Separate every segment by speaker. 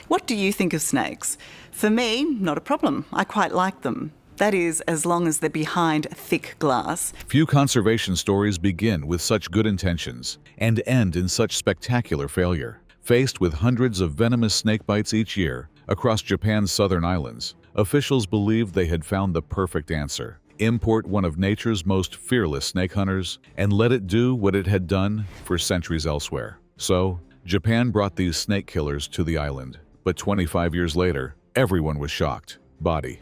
Speaker 1: What do you think of snakes? For me, not a problem. I quite like them. That is, as long as they're behind thick glass.
Speaker 2: Few conservation stories begin with such good intentions and end in such spectacular failure. Faced with hundreds of venomous snake bites each year across Japan's southern islands, officials believed they had found the perfect answer. Import one of nature's most fearless snake hunters and let it do what it had done for centuries elsewhere. So, Japan brought these snake killers to the island. But 25 years later, everyone was shocked. Body.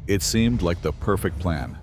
Speaker 2: It seemed like the perfect plan.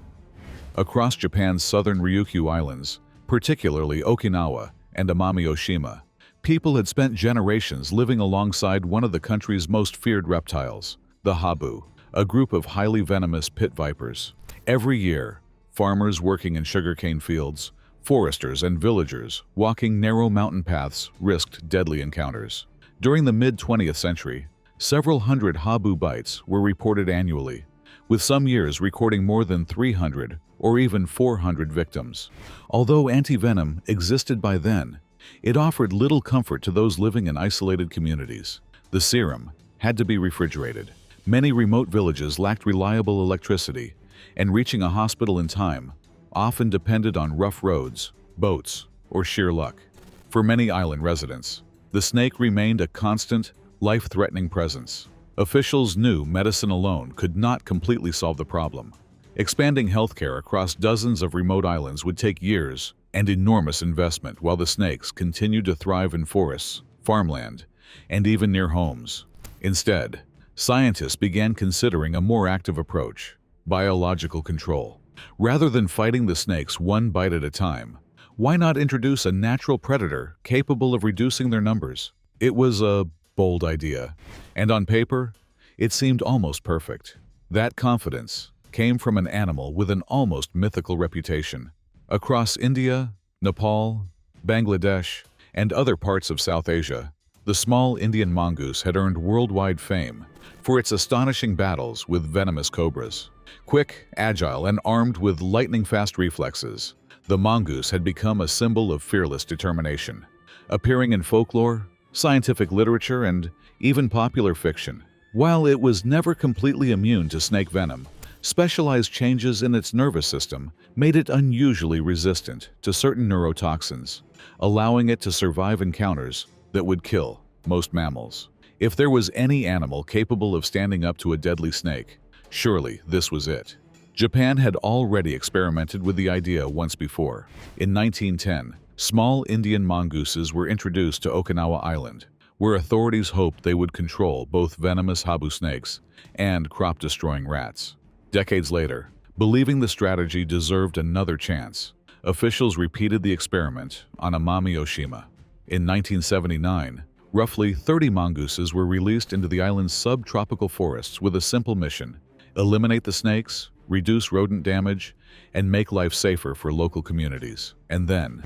Speaker 2: Across Japan's southern Ryukyu Islands, particularly Okinawa and Amami Oshima, people had spent generations living alongside one of the country's most feared reptiles, the habu, a group of highly venomous pit vipers. Every year, farmers working in sugarcane fields, foresters and villagers walking narrow mountain paths risked deadly encounters. During the mid-20th century, several hundred habu bites were reported annually, with some years recording more than 300 or even 400 victims. Although anti-venom existed by then, it offered little comfort to those living in isolated communities. The serum had to be refrigerated. Many remote villages lacked reliable electricity, and reaching a hospital in time often depended on rough roads, boats, or sheer luck. For many island residents, the snake remained a constant, life-threatening presence. Officials knew medicine alone could not completely solve the problem. Expanding healthcare across dozens of remote islands would take years and enormous investment, while the snakes continued to thrive in forests, farmland, and even near homes. Instead, scientists began considering a more active approach: biological control. Rather than fighting the snakes one bite at a time, why not introduce a natural predator capable of reducing their numbers? It was a bold idea, and on paper, it seemed almost perfect. That confidence came from an animal with an almost mythical reputation. Across India, Nepal, Bangladesh, and other parts of South Asia, the small Indian mongoose had earned worldwide fame for its astonishing battles with venomous cobras. Quick, agile, and armed with lightning-fast reflexes, the mongoose had become a symbol of fearless determination. Appearing in folklore, scientific literature, and even popular fiction, while it was never completely immune to snake venom, specialized changes in its nervous system made it unusually resistant to certain neurotoxins, allowing it to survive encounters that would kill most mammals. If there was any animal capable of standing up to a deadly snake, surely this was it. Japan had already experimented with the idea once before. In 1910, small Indian mongooses were introduced to Okinawa Island, where authorities hoped they would control both venomous habu snakes and crop-destroying rats. Decades later, believing the strategy deserved another chance, officials repeated the experiment on Amami Oshima. In 1979, roughly 30 mongooses were released into the island's subtropical forests with a simple mission: eliminate the snakes, reduce rodent damage, and make life safer for local communities. And then,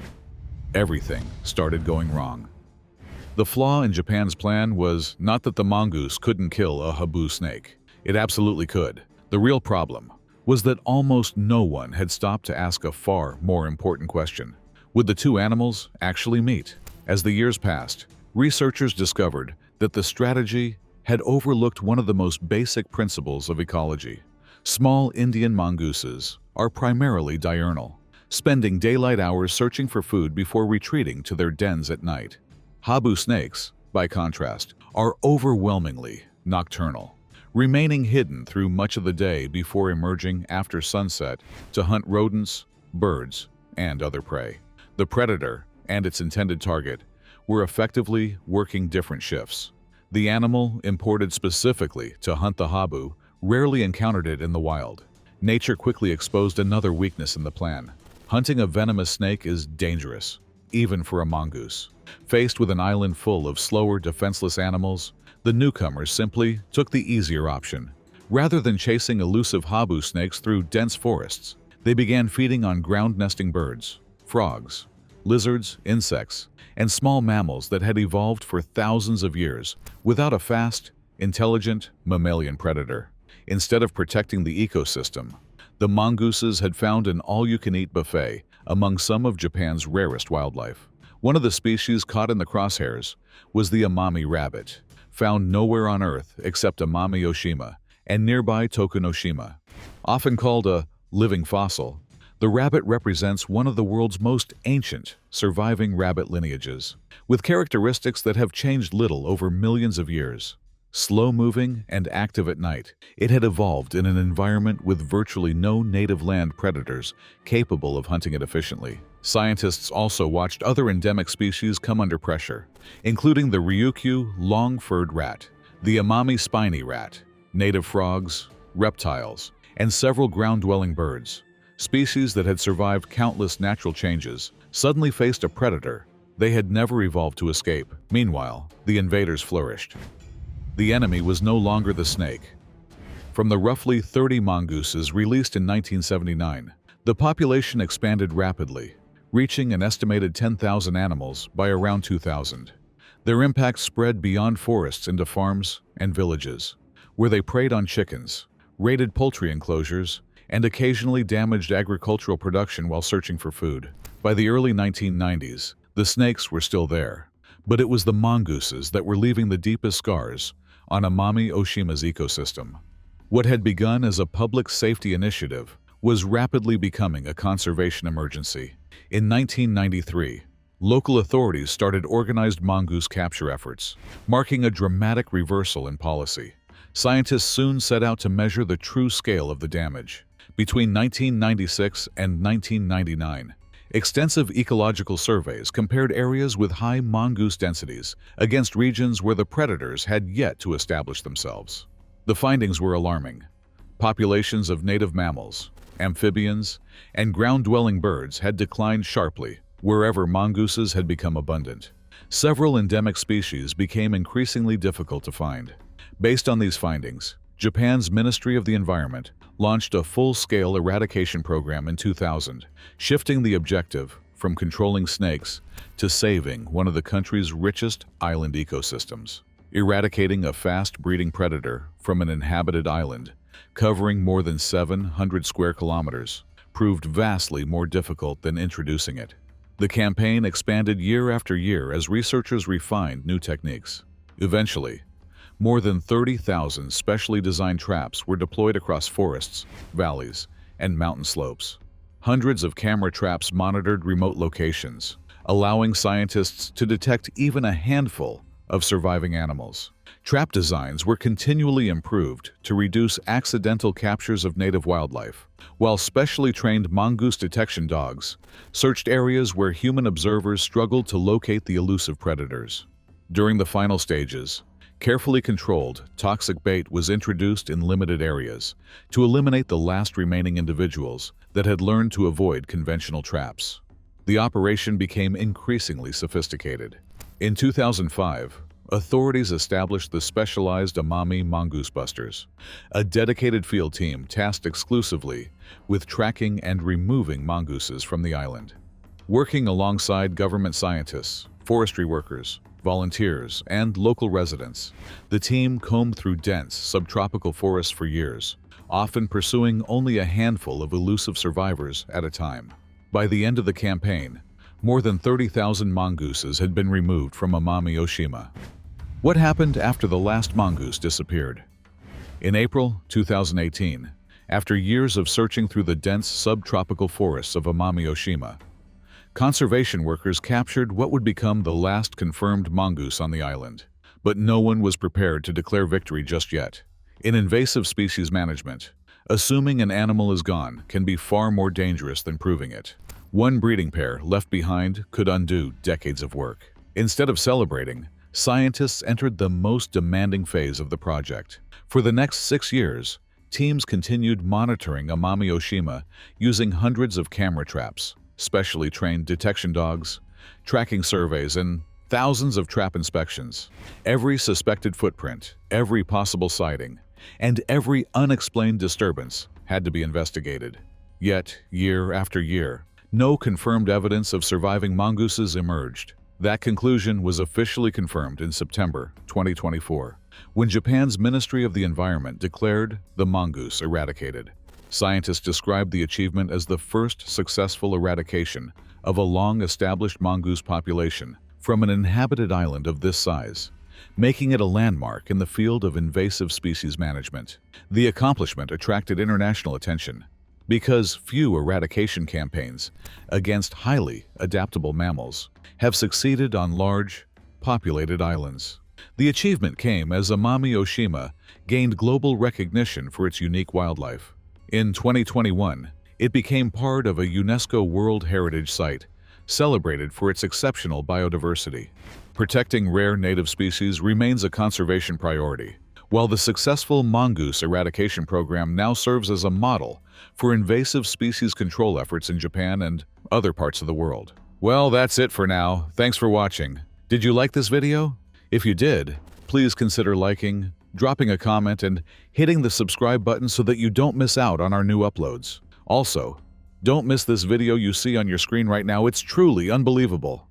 Speaker 2: everything started going wrong. The flaw in Japan's plan was not that the mongoose couldn't kill a habu snake. It absolutely could. The real problem was that almost no one had stopped to ask a far more important question: would the two animals actually meet? As the years passed, researchers discovered that the strategy had overlooked one of the most basic principles of ecology. Small Indian mongooses are primarily diurnal, spending daylight hours searching for food before retreating to their dens at night. Habu snakes, by contrast, are overwhelmingly nocturnal, remaining hidden through much of the day before emerging after sunset to hunt rodents, birds, and other prey. The predator and its intended target were effectively working different shifts. The animal imported specifically to hunt the habu rarely encountered it in the wild. Nature quickly exposed another weakness in the plan. Hunting a venomous snake is dangerous, even for a mongoose. Faced with an island full of slower, defenseless animals, the newcomers simply took the easier option. Rather than chasing elusive habu snakes through dense forests, they began feeding on ground-nesting birds, frogs, lizards, insects, and small mammals that had evolved for thousands of years without a fast, intelligent mammalian predator. Instead of protecting the ecosystem, the mongooses had found an all-you-can-eat buffet among some of Japan's rarest wildlife. One of the species caught in the crosshairs was the Amami rabbit. found nowhere on Earth except Amami Oshima and nearby Tokunoshima. Often called a living fossil, the rabbit represents one of the world's most ancient surviving rabbit lineages, with characteristics that have changed little over millions of years. Slow-moving and active at night, it had evolved in an environment with virtually no native land predators capable of hunting it efficiently. Scientists also watched other endemic species come under pressure, including the Ryukyu long-furred rat, the Amami spiny rat, native frogs, reptiles, and several ground-dwelling birds. Species that had survived countless natural changes suddenly faced a predator they had never evolved to escape. Meanwhile, the invaders flourished. The enemy was no longer the snake. From the roughly 30 mongooses released in 1979, the population expanded rapidly, reaching an estimated 10,000 animals by around 2000. Their impact spread beyond forests into farms and villages, where they preyed on chickens, raided poultry enclosures, and occasionally damaged agricultural production while searching for food. By the early 1990s, the snakes were still there, but it was the mongooses that were leaving the deepest scars on Amami Oshima's ecosystem. What had begun as a public safety initiative was rapidly becoming a conservation emergency. In 1993, local authorities started organized mongoose capture efforts, marking a dramatic reversal in policy. Scientists soon set out to measure the true scale of the damage. Between 1996 and 1999, extensive ecological surveys compared areas with high mongoose densities against regions where the predators had yet to establish themselves. The findings were alarming. Populations of native mammals, amphibians, and ground-dwelling birds had declined sharply wherever mongooses had become abundant. Several endemic species became increasingly difficult to find. Based on these findings, Japan's Ministry of the Environment launched a full-scale eradication program in 2000, shifting the objective from controlling snakes to saving one of the country's richest island ecosystems. Eradicating a fast-breeding predator from an inhabited island, covering more than 700 square kilometers, proved vastly more difficult than introducing it. The campaign expanded year after year as researchers refined new techniques. Eventually, more than 30,000 specially designed traps were deployed across forests, valleys, and mountain slopes. Hundreds of camera traps monitored remote locations, allowing scientists to detect even a handful of surviving animals. Trap designs were continually improved to reduce accidental captures of native wildlife, while specially trained mongoose detection dogs searched areas where human observers struggled to locate the elusive predators. During the final stages, carefully controlled, toxic bait was introduced in limited areas to eliminate the last remaining individuals that had learned to avoid conventional traps. The operation became increasingly sophisticated. In 2005, authorities established the specialized Amami Mongoose Busters, a dedicated field team tasked exclusively with tracking and removing mongooses from the island. Working alongside government scientists, forestry workers, volunteers, and local residents, the team combed through dense subtropical forests for years, often pursuing only a handful of elusive survivors at a time. By the end of the campaign, more than 30,000 mongooses had been removed from Amami Oshima. What happened after the last mongoose disappeared? In April 2018, after years of searching through the dense subtropical forests of Amami Oshima, conservation workers captured what would become the last confirmed mongoose on the island. But no one was prepared to declare victory just yet. In invasive species management, assuming an animal is gone can be far more dangerous than proving it. One breeding pair left behind could undo decades of work. Instead of celebrating, scientists entered the most demanding phase of the project. For the next 6 years, teams continued monitoring Amami Oshima using hundreds of camera traps, specially trained detection dogs, tracking surveys, and thousands of trap inspections. Every suspected footprint, every possible sighting, and every unexplained disturbance had to be investigated. Yet, year after year, no confirmed evidence of surviving mongooses emerged. That conclusion was officially confirmed in September 2024, when Japan's Ministry of the Environment declared the mongoose eradicated. Scientists described the achievement as the first successful eradication of a long-established mongoose population from an inhabited island of this size, making it a landmark in the field of invasive species management. The accomplishment attracted international attention because few eradication campaigns against highly adaptable mammals have succeeded on large, populated islands. The achievement came as Amami Oshima gained global recognition for its unique wildlife. In 2021, it became part of a UNESCO World Heritage Site, celebrated for its exceptional biodiversity. Protecting rare native species remains a conservation priority, while the successful mongoose eradication program now serves as a model for invasive species control efforts in Japan and other parts of the world. Well, that's it for now. Thanks for watching. Did you like this video? If you did, please consider liking, dropping a comment, and hitting the subscribe button so that you don't miss out on our new uploads. Also, don't miss this video you see on your screen right now. It's truly unbelievable.